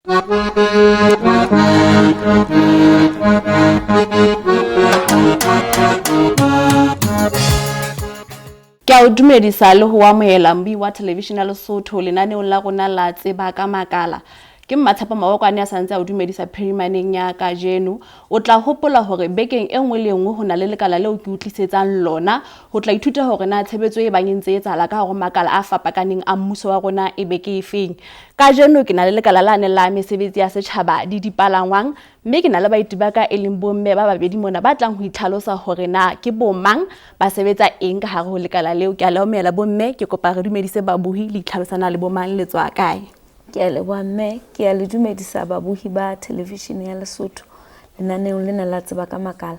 Ke a o dumedisa le ho amohela mbi wa television ya Lesotho lenaneong la rona la tseba ka makala. Ke Mmatshepo Mabokwane ya santse a o dumedisa phirimaneng ya kajeno. O tla hopola hore bekeng e nngwe le nngwe ho na le lekala leo ke utlisetsang lona ho tla ithuta hore na tshebetso e bang entse etsahala ka hore makala a fapakaneng a mmuso wa rona e be ke efeng. Kajeno ke na le lekala lane la mesebetsi ya setjhaba di dipalangwang, mme ke na le baeti ba ka e leng bomme ba babedi mona ba tlang ho itlhalosa hore na ke bo mang ba sebetsa eng ka hare ho lekala leo. Ke a leomela bomme, ke kopa re dumedise babuhi le itlhalosana le bo mang le tswa kae. Ke a leboha mme, ke a le dumedisa babuhi ba television ya Lesotho lenaneong lena la tseba ka makala.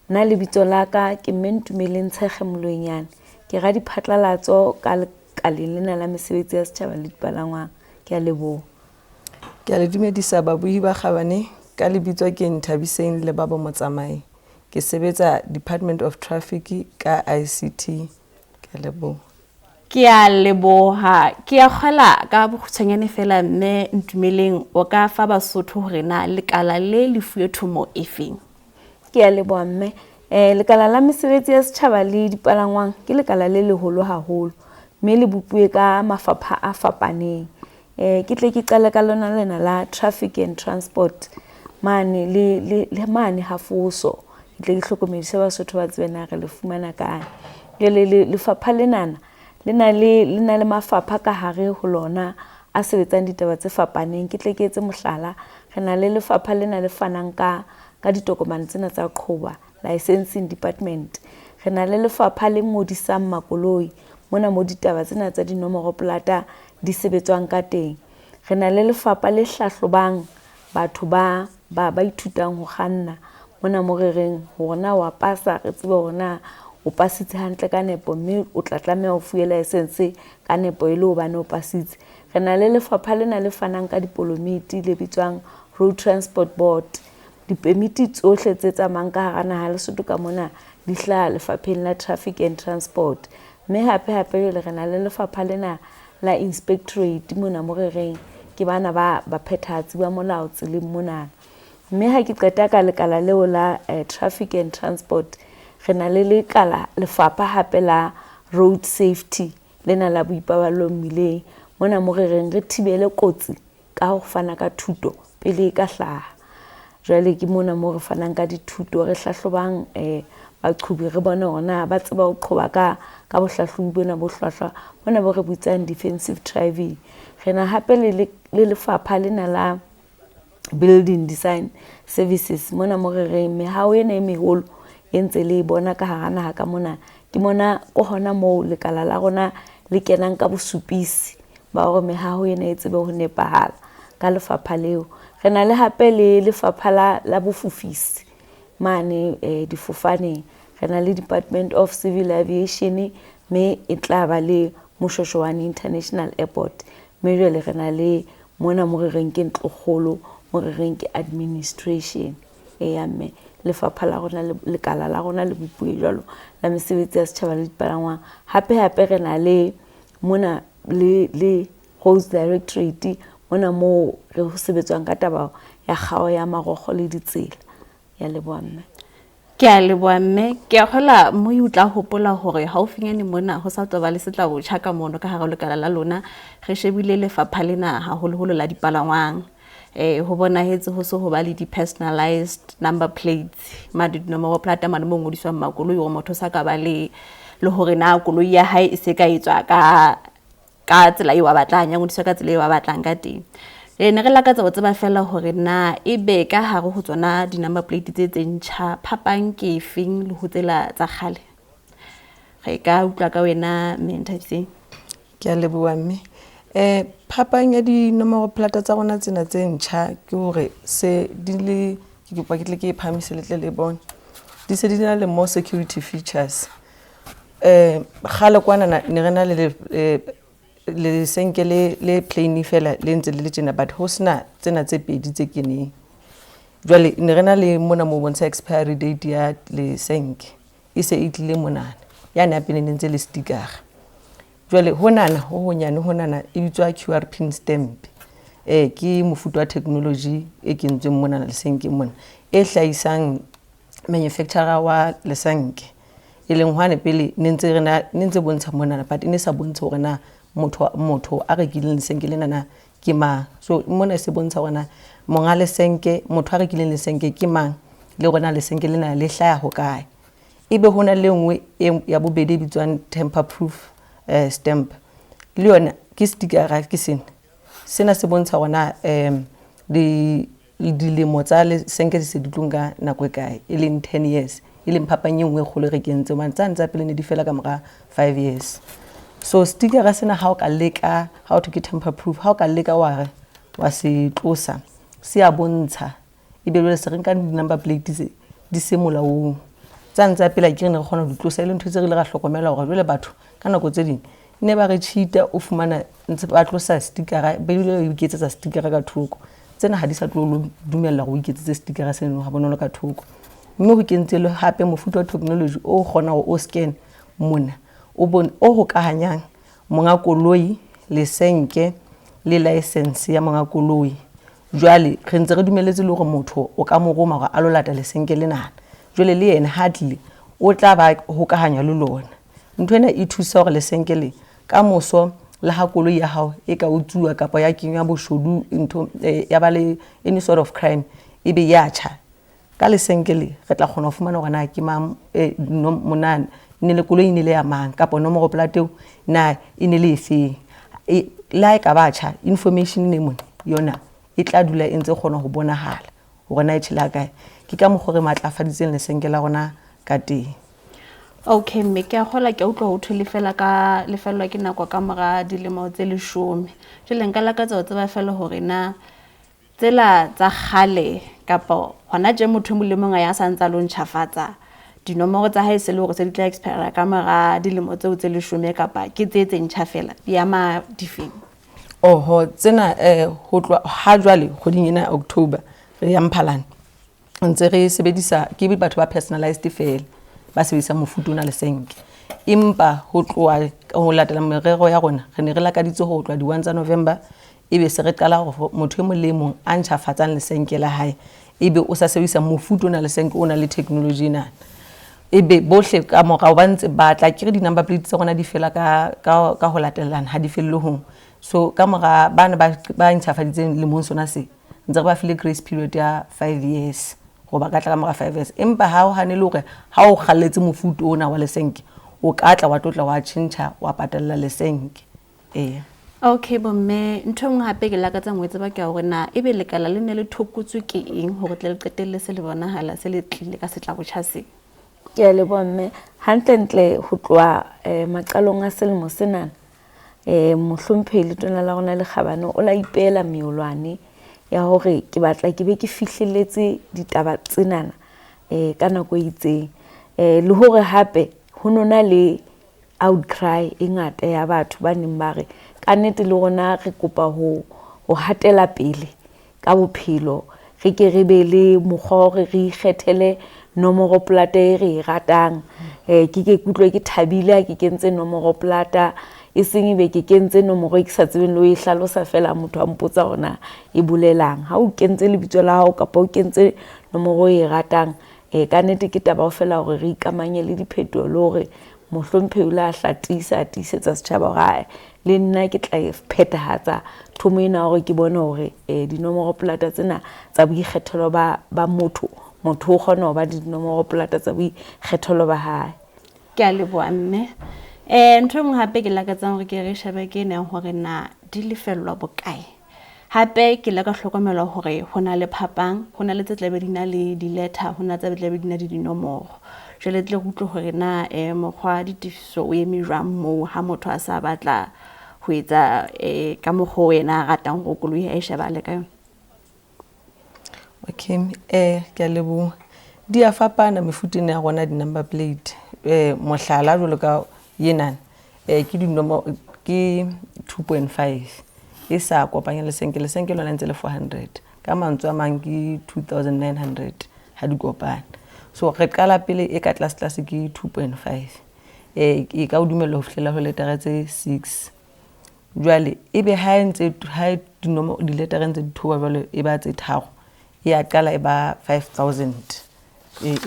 Nna lebitso la ka ke mme Ntumeleng Tshekge Molonyane, ke ra diphatlalatso ka lekaleng lena la mesebetsi ya setjhaba le dipalangwang. Ke a leboha. Ke a le dumedisa babuhi ba kgabane, ka lebitso ke Nthabiseng le Babo Motsamai, ke sebetsa Department of Traffic ka ICT. Ke a leboha. Ke a leboha. Ke a kgala ka bokgutshwanyane fela mme Ntumeleng o ka fa Basotho hore na lekala le lefuwe thomo efeng. Ke a leboha mme. Lekala la mesebetsi ya setjhaba le dipalangwang ke lekala le leholo haholo, mme le bopuwe ka mafapha a fapaneng. Ke tle ke qale ka lona lena la Traffic and Transport mane le mane hafoso. Ke tle ke hlokomedise Basotho ba tsebe na re le fumana kae. Le lefapha lenana lena le mafapha ka hare ho lona a sebetsang ditaba tse fapaneng. Ke tle ke etse mohlala, re na le lefapha lena le fanang ka ditokomane tsena tsa qhoba, licensing department. Re na le lefapha le ngodisang makoloi mona mo ditaba tsena tsa dinomoro plata di sebetswang ka teng. Re na le lefapha le hlahlobang batho ba ithutang ho kganna mona mo re reng hore na wa pasa, re tsebe hore na o pasitse hantle ka nepo, mme o tla tlameha ho fuwe license ka nepo e le hobane o pasitse. Re na le lefapha lena le fanang ka dipolomiti le bitswang Road Transport Board. Dipemiti tsohle tse tsamayang ka hara naha ya Lesotho ka mona di hlaha lefapheng la Traffic and Transport. Mme hape re na le lefapha lena la Inspectorate mona mo re reng ke bana ba phethahatsi ba molao tseleng mona. Mme ha ke qeta ka lekala leo la Traffic and Transport, re na le lefapha hape la Road Safety lena la boipaballo mmileng mona mo re reng re thibele kotsi ka ho fana ka thuto pele e ka hlaha. Jwale ke mona mo re fanang ka dithuto, re hlahlobang baqhobi, re bone hona ba tseba ho qhoba ka bohlahlobi bona bo hlwahlwa bona bo re bitsang defensive driving. Re na hape le lefapha lena la Building Design Services mona mo re reng mehao ena e meholo e ntse le bona ka hara naha ka mona. Ke mona ko hona moo lekala la rona le kenang ka bosupisi ba hore mehao ena e tsebe ho nepahala ka lefapha leo. Re na le hape le lefapha la bofufisi mane difofaneng. Re na le Department of Civil Aviation, mme e tla ba le Moshoshwane International Airport. Mme jwale re na le mona mo re reng ke Ntlokgolo, mo re reng ke administration. Eya mme, lefapha la rona lekala la rona le bopuwe jwalo la mesebetsi ya setjhaba le dipalangwang. Hape re na le mona le Roads Directorate mona mo re ho sebetswang ka taba ya kgao ya marokgo le ditsela. Ya leboha mme. Ke a leboha mme. Ke a kgola mo o tla hopola hore haufinyane mona ho sa toba le setla botjha ka mono ka hare ho lekala la lona. Re shebile lefapha lena haholoholo la dipalangwang. Ho bonahetse ho se ho ba le di-personalized number plates ma dinomoro plata mane mo ngodiswang makoloi hore motho sa ka ba le hore na koloi ya hae e se ka etswa ka tsela eo a batlang ya ngodiswa ka tsela eo a batlang ka teng. Ne re lakatsa ho tseba fela hore na ebe ka hare ho tsona di-number plate tse ntjha phapang ke efeng le ho tsela tsa kgale. Re ka utlwa ka wena Nthabiseng. Ke a leboha mme. Phapang ya dinomoro plata tsa rona tsena tse ntjha ke hore se di le ke kopa ke tle ke phamise le bone di se di na le more security features. Khale kwana ne re na le senkele le plain fela le ntse le tjena, but ho sna tsena tse pedi tse keneng. Jwale ne re na le mona mo bontsha expiry date ya le senke e se e tlile monana yana ya pele ntse le sticker. Jwale honana ho honyane honana e bitswa QR pin stamp. ke mofuta wa technology e kentsweng mona lesenkeng mona e hlahisang manufacturer wa lesenke e leng hwane pele ne ntse bontsha mona but ne sa bontsha hore na motho a rekileng lesenke lena na ke mang. So mona se bontsha hore na monga lesenke motho a rekileng lesenke ke mang le rona lesenke lena le hlaya ho kae. Ebe hona le nngwe ya bobedi bitswang tamper proof stamp le yona ke sticker ke sena se bontsha hona dilemo tsa lesenke di se di tlonga nako e kae e leng 10 years e leng phapang e nngwe kgolo re kentse man tsa pele ne di fela ka mora 5 years. So sticker sena ha o ka leka how to get tamper proof ha o ka leka wa se tlosa se a bontsha ebe le se re nka di number plate di se molaong tsa pele ke ne re kgona ho tlosa ile ntho tse re le ga hlokomela hore jole batho ka nako tse ding ne ba re cheata o fumana ntse ba tlosa sticker be ile o iketsetsa sticker ka thoko tsena ha di sa tlo dumella go iketsetse sticker se no ha bonolo ka thoko mme ho kentse le hape mofuta wa technology o kgona o scan mona o ho kahanyang monga koloi lesenke le license ya monga koloi jwale re ntse re dumeletse le gore motho o ka mo roma gore a lo lata lesenke lenana jwale le yena hardly o tla ba ho kahanya le lona ntho ena e thusa gore lesenke le ka moso la ha koloi ya hao e ka utsuwa kapa ya kenywa boshodu into ya ba le any sort of crime e be ya tjha ka lesenke le re tla kgona ho fumana gore na ke mang monana ne le koloi ne le ya mang kapa nomoro plateo na e ne le efe la ka batjha information ne mona yona e tla dula e ntse kgona ho bonahala hore na e tshela kae ke ka mogore matlafaditseng lesenke la rona ka teng. Okay mme ke a gola ke utlwa ho thole fela ka lefelwa ke nako ka mora dilemo tse 10 jele nka lakatsa ho tseba fela hore na tsela tsa khale kapa hona je motho mo lemong ya sa ntsa lo ntšhafatsa dinomoro tsa hae se le hore se di tla expire ka mora dilemo tseo tse 10 kapa ke tse ntšha fela ya ma difeng. Oho tsena ho tloa ha jwale kgoding ena October re ya Mphalane ntse re sebedisa ke batho ba personalized fela ba sebedisa mofuta ona lesenke empa ho tloa ho latela merero ya rona re ne re lakaditse ho tloa di 1 tsa November ebe se re qala go motho e molemong a ntšhafatsang lesenke la hae ebe o sa sebedisa mofuta ona lesenke ona le technology na ebe bohle ka mora ba ntse ba tla ke re di number plate tsa rona di fela ka ho latelana ha di felle ho so ka mora bana ba ntšhafaditseng le mong sona se ntse ba file grace period ya 5 years go ba ka tla ka mora 5 years empa ha o hanele hore ha o khalletse mofuta ona wa lesenke o ka tla wa tlotla wa tšhentšha wa patella lesenke Okay bomme ntho ngwe hape ke lakatsa ngwetse ba ke hore na ebe lekala le ne le thokotswe ke eng hore tle le qetelle se le bonahala se le tlile ka setla go tšhase ke a le bomme hantle ho tloa maqalong a selemo sena mohlomphehi tona la rona le Kgabane o la ipela meolwane ya hore ke batla ke be ke fihlelletse ditaba tsenana ka nako e itseng le hore hape ho nona le outcry e ngata ya batho ba neng ba re ka nnete le rona re kopa ho hatela pele ka bophelo re ke re be le mokgwa re ikgethele nomoro plata e re e ratang ke kutlwe ke thabile ke kentse nomoro plata e seng be ke kentse nomoro e ke sa tsebeng lo e hlalosa fela motho a mpotsa ona e bolelang ha o kentse lebitso la hao kapa o kentse nomoro e ratang ka nnete ke taba o fela hore re ikamanye le diphetolo le hore mohlomphehi o la hlatisa tisetsa setjhaba hore le nna ke tla phethahatsa thomo ena hore ke bone hore dinomoro plata tsena tsa boikgethelo ba motho o kgona ho ba dinomoro plata tsa boikgethelo ba hae. Ke a leboha mme ntho engwe hape ke lakatsang hore ke re shebe ke ne hore na di lefellwa bokae hape ke la ka hlokomela hore hona le phapang hona le tsetlabe dina le di letter hona tsa tsetlabe dina di dinomoro jele tle go tlo hore na mokgwa ditifiso o eme jwang mo ha motho a sa batla ho etsa ka mogho wena a ratang go koloi a sheba le ka yona. Okay ke a leboha di a fapana mefuteng ya rona di number plate mohlala jwalo ka yena ke dinomoro ke 2.5 e sa kopanya lesenke lona ntse le 400 ka mantswe a mang ke 2900 ha di kopana so re qala pele e ka class ke 2.5 e ka o dumella ho fihlela ho letara tse 6 jwale ebe ha diletara ntse di thoba jwale e ba tse tharo e a qala e ba 5000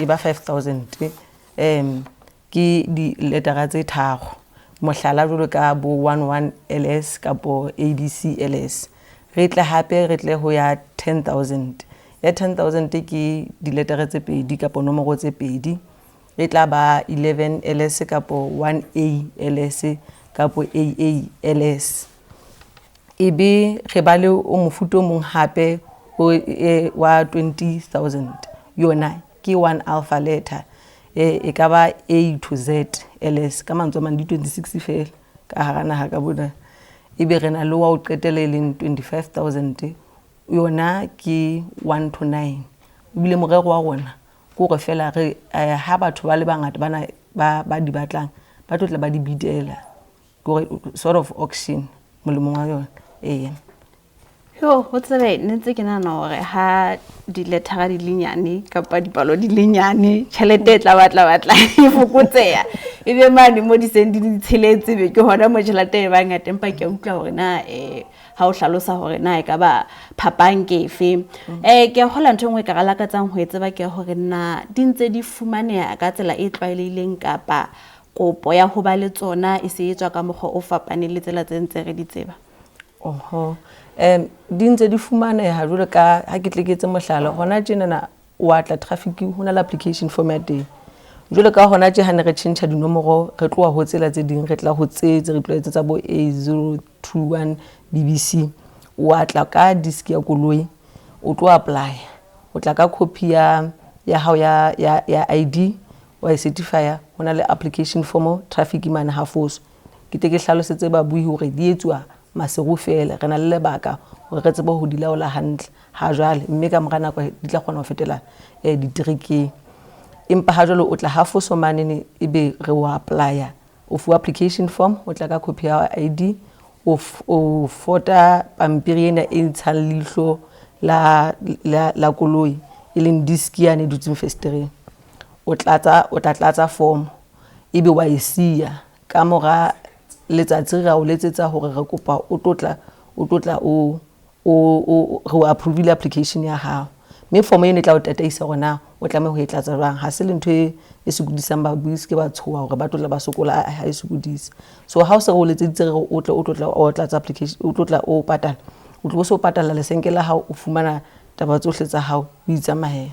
e ba 5000 ke diletara tse tharo mohlala jwalo ka bo 11 ls kapo abc ls re tle hape re tle ho ya 10000 ya 10000 ke diletara tse pedi kapo nomoro tse pedi e tla ba 11 ls kapo 1a ls kapo aa ls ebe re ba le o mofuto mong hape wa 20000 yona ke 1 alpha letter e ka ba a to z ls ka mantswe mang di 26 fela ka hara naha ka bona ebe re na le wa o qetela e leng 25000 yona ke 1 to 9 bile morero wa rona ko re fela re ha batho ba le bangata bana ba di batlang ba tlo tla ba di bidela go sort of auction molemo wa yona yo ho tsebe ntse ke nana hore ha diletara di lenyane kapa dipalo di lenyane tšhelete e tla batla e fokotseha ebe mane mo di sendi di tsheletse be ke hona mo tšhelete e ba ngata empa ke utlwa hore na ha o hlalosa hore na e ka ba phapang ke efe ke hola ntho engwe ka galakatsang ho etseba ke hore na di ntse di fumaneha ka tsela e tlwaelehileng kapa kopo ya ho ba le tsona e se etswa ka mokgwa o fapaneng le tsela tse ntse re di tseba di ntse di fumaneha jwalo ka ha ke tleketse mohlala hona tjenana wa tla traffic hona le application format jwalo ka hona tje ha ne re tjhentjha dinomoro re tloa ho tsela tse ding re tla ho tsetse re tloetse tsa bo A021 BBC wa tla ka disk ya koloi o tlo apply o tla ka copy ya hao ya ID wa certifier hona le application form traffic man ha foso ke te ke hlalosetse ba bui hore di etswa maseru fela re na le lebaka hore re tsebe ho di laola hantle ha jwale mme ka mora nako di tla kgona ho fetela di-trick empa ha jwale o tla ha foso manene ebe re wa applya o fuwa application form o tla ka copy ya ID o fota pampiri ena e ntshang leihlo la koloi e leng disk yane dutseng festereng o tlatsa form ebe wa e siya ka mora letsatsi ra o letsetsa hore re kopa o tlotla o re approve application ya hao mme form ene tla o tataisa gona o tla me ho etlatsa jwang ha se le ntho e sukudisang ba buiske ba tshoa hore ba tlotla ba sokola ha e sukudisa so ha o se o letseditse o tlotla o tlatsa application o tlotla o patala o tlo so patala lesenke la hao o fumana taba tsohle tsa hao o itsamahela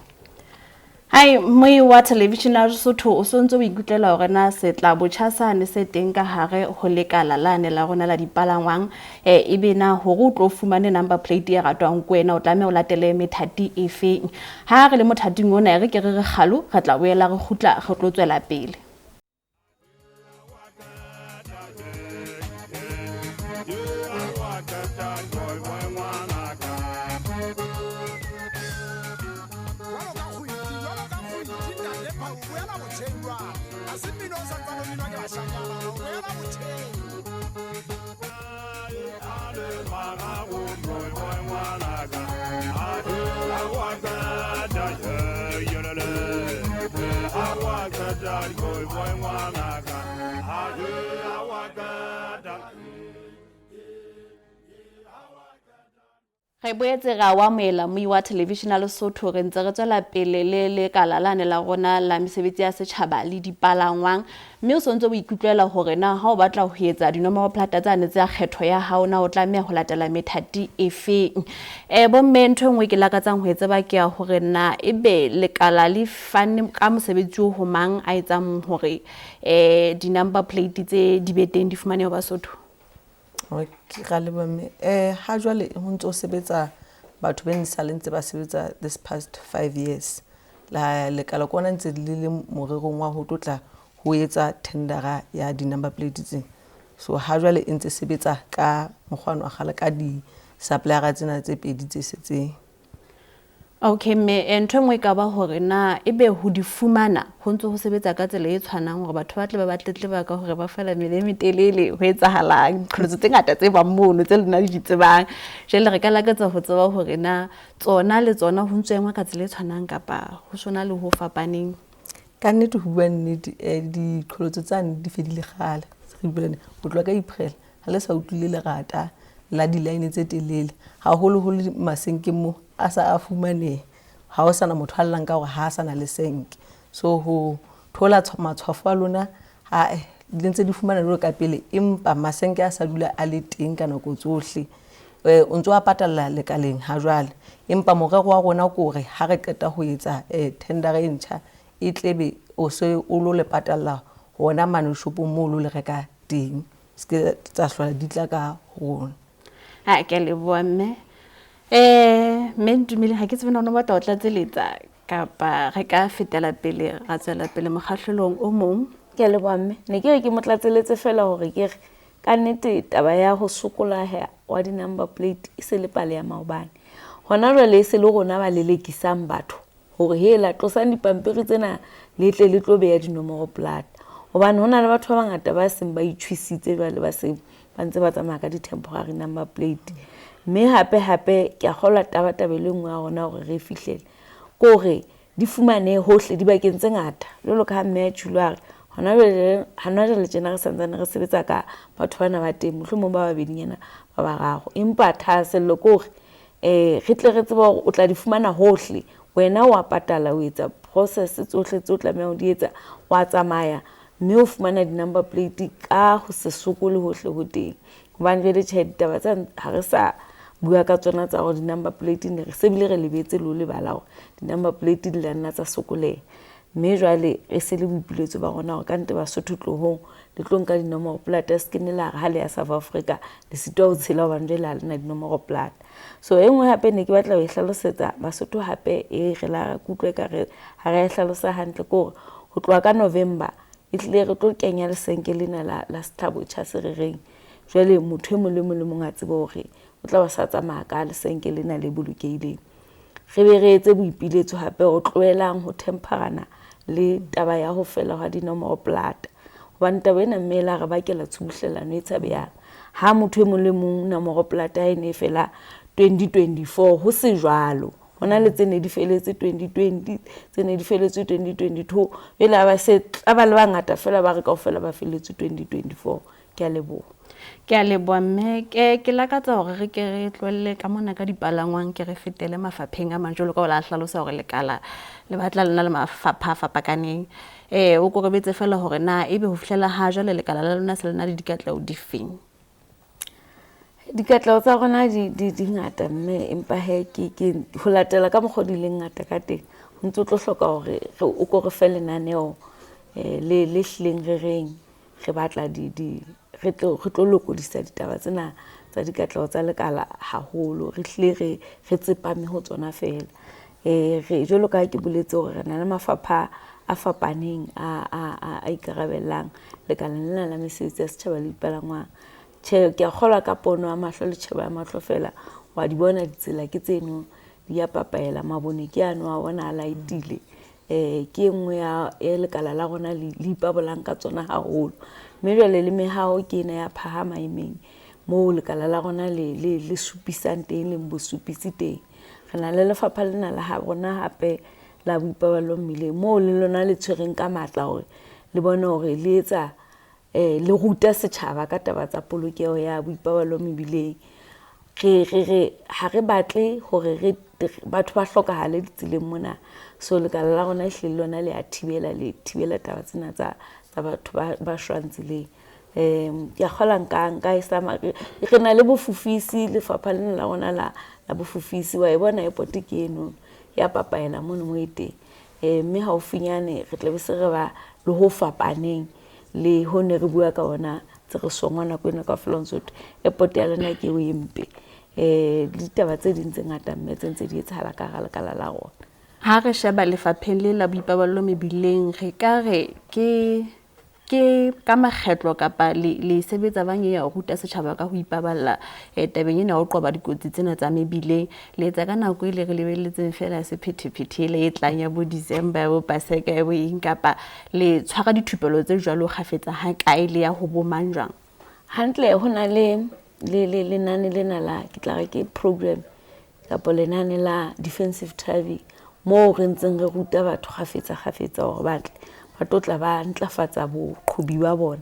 Hai moi wa television a Lesotho o sontse o ikutlela hore na se tla botjhasane se teng ka hare ho lekala lane la rona la dipalangwang ebe na hore o tlo fumane number plate ya ratwang kwena o tlameha o latele methati e feng ha re le mothating ona re ke re kgalu re tla boela re khutla re tlo tswela pele Re boetse ga wa moela moi wa television a Lesotho re ntse re tswela pele le kalalane la rona la mesebetsi ya setjhaba le dipalangwang mme o sontse o ikutlela hore na ha o batla ho etsa dinomoro plata tsane tsa kgetho ya hao na o tlameha ho latela methati e feng bo mme ntho engwe ke lakatsang ho etsa ba ke ya hore na ebe lekala le fane ka mosebetsi ho mang a etsang hore di number plate tse di beteng di fumane ho Basotho ke ga le bomme ha jwale ho ntse o sebetsa batho ba nsa le ntse ba sebetsa this past 5 years la lekala kona ntse le morerong wa ho tlotla ho etsa tendera ya di number plate tse so ha jwale ntse sebetsa ka mokgwano wa gala ka di supplier tsena tse pedi tse setseng Okay me ntho engwe ka ba hore na ebe ho di fumana ho ntse ho sebetsa ka tsela e tshwanang hore batho ba tle ba batletleba ka hore ba fela melemi telele ho etsahalang khotso tse ngata tse ba mono tse lena di tsebang jele re ka lakatsa ho tseba hore na tsona le tsona ho ntseengwa ka tsela e tshwanang kapa ho sona le ho fapaneng ka nnete ho bua nnete di khotso tsane di fedile gale re bulela o tloa ka April ha le sa utlwile lerata la di-line tse telele haholoholo masenkeng mo a sa a fumaneha ha o sana motho a llang ka hore ha a sana lesenke. So ho thola matshwafo a lona di ntse di fumana jwalo ka pele empa masenke a sa dula a le teng ka nako tsohle. O ntso a patalla lekaleng ha jwale empa morero wa rona ke hore ha re qeta ho etsa tender e ntjha e tlebe o se o lo le patalla hona mane shopong mo lo le reka teng ske tsa hlola di tla ka rona. Ha ke le bua mme me ntumile ha ke tsebe nona ba tla tseletsa kapa re ka fetela pele ra tswela pele mokgahlelong o mong. Ke le bua mme ne ke motlatseletse fela hore ke re ka nnete taba ya ho sokola wa di-number plate e se le pale ya maobane hona jwale e se le rona ba lelekisang batho hore hela tlosang dipampiri tsena le tle le tlo beya dinomoro plate hobane hona le batho ba bangata ba seng ba itshwisitse jwale ba se ba ntse ba tsamaya ka di-temporary number plate. Mme hape ke a kgolwa tabatabelo e nngwe ya rona hore re fihlele kore di fumane hohle di bakeng tse ngata jwalo ka ha mme ya tshulwa hona jwale tjena re santsane re sebetsa ka batho bana ba teng mohlomong ba babedinyana ba bararo empa thahasello kore re tle re tseba hore o tla di fumana hohle wena wa patala o etsa process tsohle tse o tlameha ho di etsa wa tsamaya mme o fumana di-number plate ka ho se sokole hohle ho teng hobane jwale tjhe ditaba tsa ha re sa bua ka tsona tsa hore di-number plate ne re se bile re lebetse le ho lebala hore di-number plate di la nna tsa sokoleha. Mme jwale re se le boipiletso ba rona hore ka nte Basotho tlohong le tlo nka dinomoro plate se ke ne la ha le ya South Africa le sitwa ho tshela hobane jwale ha lena dinomoro plate. So e nngwe hape ne ke batla ho hlalosetsa Basotho hape re la kutlwe ka re ha re hlalosa hantle kore ho tloha ka November e tle re tlo kenya lesenke lena la Sethabo tjha se re reng jwale motho e mong le mong a tsebe hore o tla ba sa tsamaya ka lesenke lena le bolokehileng. Re be re etse boipiletso hape o tloelang ho temperana le taba ya ho fela ha dinomoro plate hobane taba ena mmela re bakela tshubuhlelano e tshabeyang ha motho e mong le mong nomoro plate ha ene fela 2024 ho se jwalo hona le tsene di feletse 2020 tsene di feletse 2022 bela ba se aba le bangata fela ba re kaofela ba feletse 2024. Ke a leboha. Ke a leboha mme ke lakatsa hore re ke re tlwelle ka mona ka dipalangwang ke re fetele mafapheng a mang jwalo ka ho la hlalosa hore lekala le batla lena le mafapha fapakaneng o korebetse fela hore na ebe ho fihlela ha jwale lekala la lona se lena le dikatleho di feng. Dikatleho tsa rona di ngata mme empa ke ho latela ka mokgodi le ngata ka teng ho ntse o tlo hloka hore o ko re fe lenaneo le hlileng re reng re batla re tlo lokodisa ditaba tsena tsa dikatleho tsa lekala haholo re hlile re tsepame ho tsona fela re jwalo ka ke boletse hore re na le mafapha a fapaneng a ikarabellang lekala lena la mesebetsi ya setjhaba le dipalangwang. Ke a kgolwa ka pono ya mahlo le tjheba ya mahlo fela wa di bona ditsela ke tseno di ya papaela mabone ke ano a bona a laitile ke nngwe ya lekala la rona le ipabolang ka tsona haholo. Mme jwale le mehao ke ena ya phahama emeng mo lekala la rona le supisang teng le bosupisi teng. Re na le lefapha lena la ha rona hape la boipaballo mmileng mo le lona le tshwereng ka matla hore le bone hore le etsa le ruta setjhaba ka taba tsa polokeho ya boipaballo mebileng. Ha re batle hore batho ba hlokahale ditseleng mona so lekala la rona hle lona le a thibela taba tsena tsa batho ba shwantsileng. Ke a kgola nka isama re na le bofufisi lefapha lena la rona la bofufisi wa e bona airport ke eno ya papaela mono mo eteng mme ha o finyane re tla be se re ba le ho fapaneng le ho ne re bua ka ona tse re songwana ko ena ka Flonsot airport ya lena ke o empe ditaba tse ding tse ngata mme tse di etsahala ka lekala la rona. Ha re sheba lefapheng le la boipaballo mebileng re ka re ke ka makgetlo kapa le sebetsa bang ya ho ruta setjhaba ka ho ipaballa tabeng ena ho qoba dikotsi tsena tsa mebileng le etsa ka nako ile re lebelletseng fela sephetephete le tlang ya bo December bo Paseka bo eng kapa le tshwara dithupelo tse jwalo kgafetsa ha kae le ya ho bomang jwang. Hantle hona le nane lena la ke tla re ke program kapa lenane la defensive driving mo re ntseng re ruta batho kgafetsa hore batle ba totla ba ntlafatsa boqhobi ba bona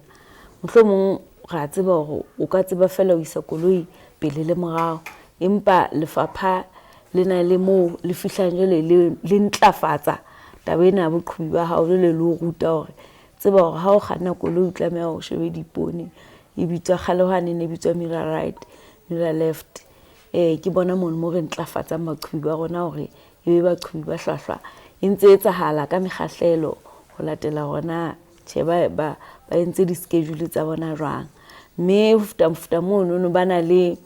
mohlomong ra tseba hore o ka tseba fela o isa koloi pele le morao, empa lefapha le na le mo le fihlang jwale le ntlafatsa taba ena ya boqhubi ba hao le o ruta hore tseba hore ha o kganna koloi o tlameha ho shebe dipone, e bitswa kgalohane ne bitswa mirror right mirror left. Ke bona mo re ntlafatsang baqhubi ba rona hore ebe baqhubi ba hlwahlwa e ntse etsahala ka mekgahlelo ho latela rona ba entse di-schedule tsa bona jwang. Mme ho feta mono ba na le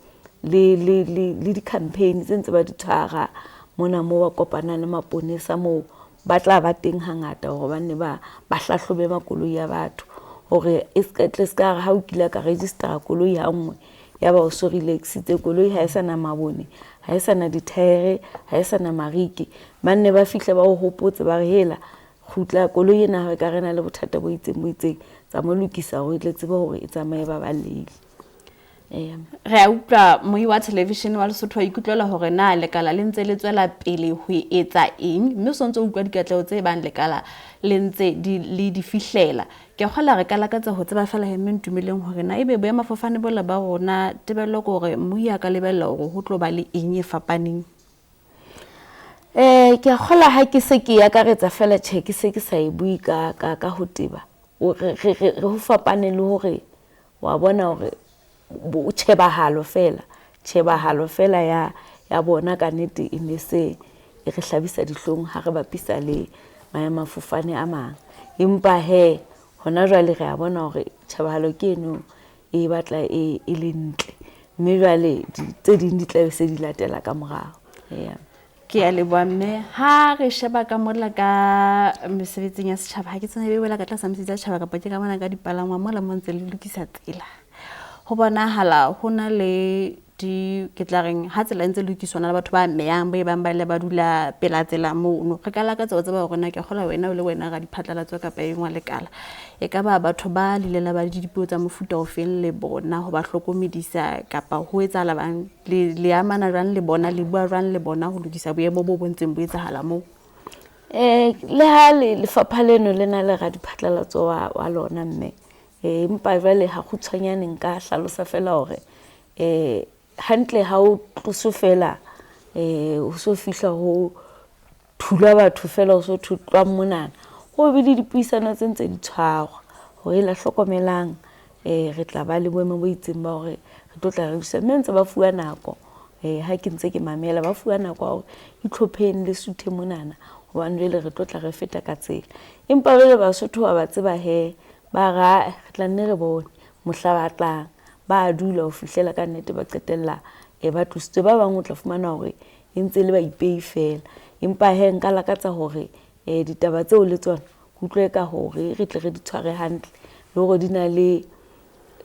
di-campaign tse ntse ba di tshwara mona mo ba kopana le maponesa mo ba tla ba teng hangata hore banne ba hlahlobe makoloi ya batho hore e ska ha o kila ka register koloi ha nngwe ya ba o so relaxitse koloi ha e sana mabone, ha e sana dithaere, ha e sana mariki, banne ba fihla ba o hopotse ba re hela khutla koloi ena ha ka rena le bothata bo itseng tsa mo lokisa hore tle tsebe hore e tsamaye ba balele. Re a utlwa moi wa television wa Lesotho a ikutlela hore na lekala le ntse le tswela pele ho etsa eng, mme o sontse o utlwa dikatleho tse bang lekala le ntse di fihlela. Ke kgola re kala ka tsa ho tseba fela hemme ntumeleng hore na ebe boemafofane bola ba rona tebello ke hore moi ya ka lebella hore ho tlo ba le eng e fapaneng. Ke a kgola ha ke se ke ya ka retsa fela ke se ke sa e bui ka ho teba re ho fapane le hore wa bona hore bo tshebahalo fela ya bona ka nnete e ne se e re hlabisa dihlong ha re bapisa le maemafofane a mang, empa hona jwale re a bona hore tshebahalo ke eno e batla e le ntle, mme jwale tse ding di tla se di latela ka morao. Ke a leboha mme. Ha re sheba ka mola ka mesebetsing ya setjhaba ha ke tsene be wela ka tlasa mesebetsi ya setjhaba kapa ke ka mona ka dipalangwa mola mo ntse le lokisa tsela. Ho bonahala ho na le ke tla reng ha tsela ntse lokiswana le batho ba meyang ba bang ba le ba dula pela tsela mono. Re ka laka tseba hore na ke kgola wena le wena ga diphatlalatso kapa engwa lekala e ka ba batho ba lilela ba dipuo tsa mofuta o feng le bona ho ba hlokomedisa kapa ho etsahala bang le amana jwang le bona le bua jwang le bona ho lokisa boemo bo bontseng bo etsahala mo. Le ha lefapha leno le na le ga diphatlalatso wa lona mme empa jwale ha khutshwanyane nka hlalosa fela hore hantle ha o tloso fela o so fihla ho thula batho fela o so thutlwa monana ho be le dipuisano tse ntse di tshwarwa hore la hlokomelang re tla ba le boemo bo itseng ba hore re tlo tla re busa mme ntse ba fuwa nako ha ke ntse ke mamela ba fuwa nako hore itlhopheng le suthe monana hobane jwale re tlo tla re feta ka tsela, empa jwale Basotho ba tseba ba ra re tla nne re bone mohla ba tlang ba dula ho fihlela ka nnete ba qetella ba tlositswe ba bang o tla fumana hore e ntse le ba ipei fela, empa nka lakatsa hore ditaba tseo le tsona utlwe ka hore re tle re di tshware hantle le hore di na le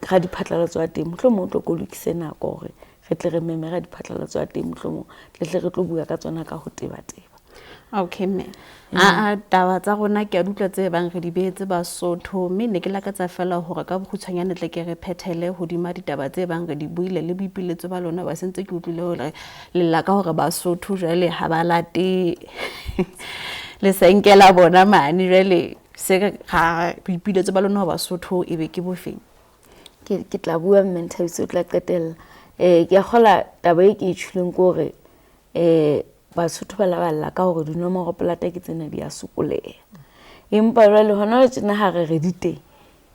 ga diphatlalatso a teng mohlomong o tlo go lokise nako hore re tle re meme ga diphatlalatso a teng mohlomong le tle re tlo bua ka tsona ka ho teba. Okay mme taba tsa rona ke a dutla tse bang re di beetse Basotho, mme ne ke lakatsa fela hore ka bokgutshwanyane tle ke re phethele hodima ditaba tse bang re di buile le boipiletso ba lona ba sentse ke utlwile hore le laka hore Basotho jwale ha ba late le senkela bona mane jwale se ga boipiletso ba lona Basotho e be ke bofeng. Ke tla bua mme Thabiso tla qetella ke a kgola taba e ke itshuleng ke hore Basotho ba la ka hore dinomoro plata ke tsena di a sokoleha, empa jwale hona le tsena ha re di teng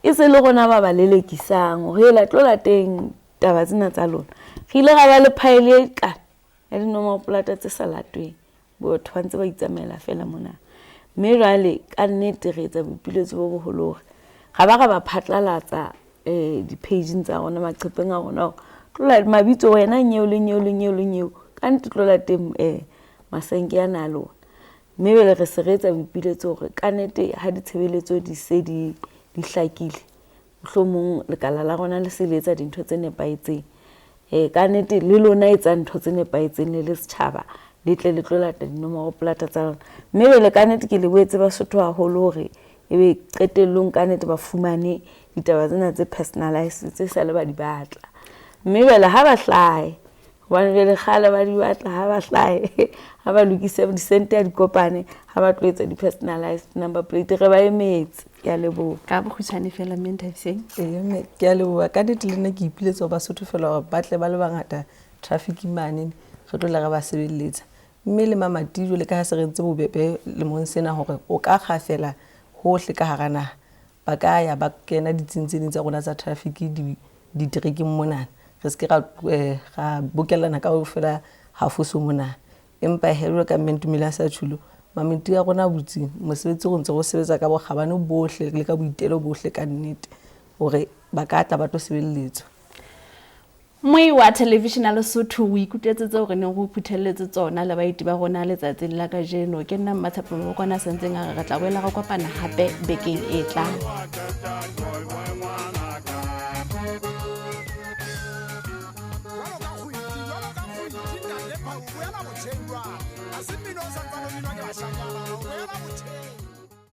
e se le gona ba lelekisang hore la tlola teng taba tsena tsa lona re ile ga ba le pile ka ya dinomoro plata tse sa latweng botho ba ntse ba itsamaela fela mona, mme jwale ka nnete re etsa boipiletso bo boholo hore ga ba phatlalatsa di-page tsa rona maqhepeng a rona tlola mabitso wena nyeo le nyeo ka nnete tlola teng masenke ya na lona, mme bele re se re etsa boipiletso hore ka nnete ha ditshebeletso di se di hlakile mohlomong lekala la rona le se le etsa dintho tse nepaetseng ka nnete le lona etsa ntho tse nepaetseng le setjhaba le tle le tlolata dinomoro plata tsa lona, mme bele ka nnete ke le boetse Basotho haholo hore ebe qetellong ka nnete ba fumane ditaba tsena tse personalized tse sa le ba di batla, mme bele ha ba hlae hobane jwale kgale ba di batla ha ba hlahe ha ba lokise disente ya dikopane ha ba tlo etsa di-personalized number plate re ba emetse ke a leboha ka bokgutshwane fela mme Nthabiseng. mme ke a leboha ka nnete le nna ke ipiletsa ho Basotho fela hore ba tle ba le bangata traffic mane re tlo la re ba sebeletsa mme le mamati jwale ka ha se re ntse bobebe lemong sena hore o ka kgafela hohle ka hara naha ba ka ya ba kena ditsintsing tsa rona tsa traffic di treking mona re se ke ra bokellana ka ho fela hafoso mona empa hello ka Mentumela sa Thulo mamenti ya rona botsi mosebetsi go ntse go sebetsa ka bokgabane bohle le ka boitelo bohle ka nnete hore ba ka tla ba tlo sebeletswa. Moi wa television a Lesotho o ikutetse tseo re neng go phuthelletse tsona le baiti ba rona letsatsing la kajeno ke nna Mmatshapa Mabokwana sentseng a re tla boela go kopana gape bekeng e tlang.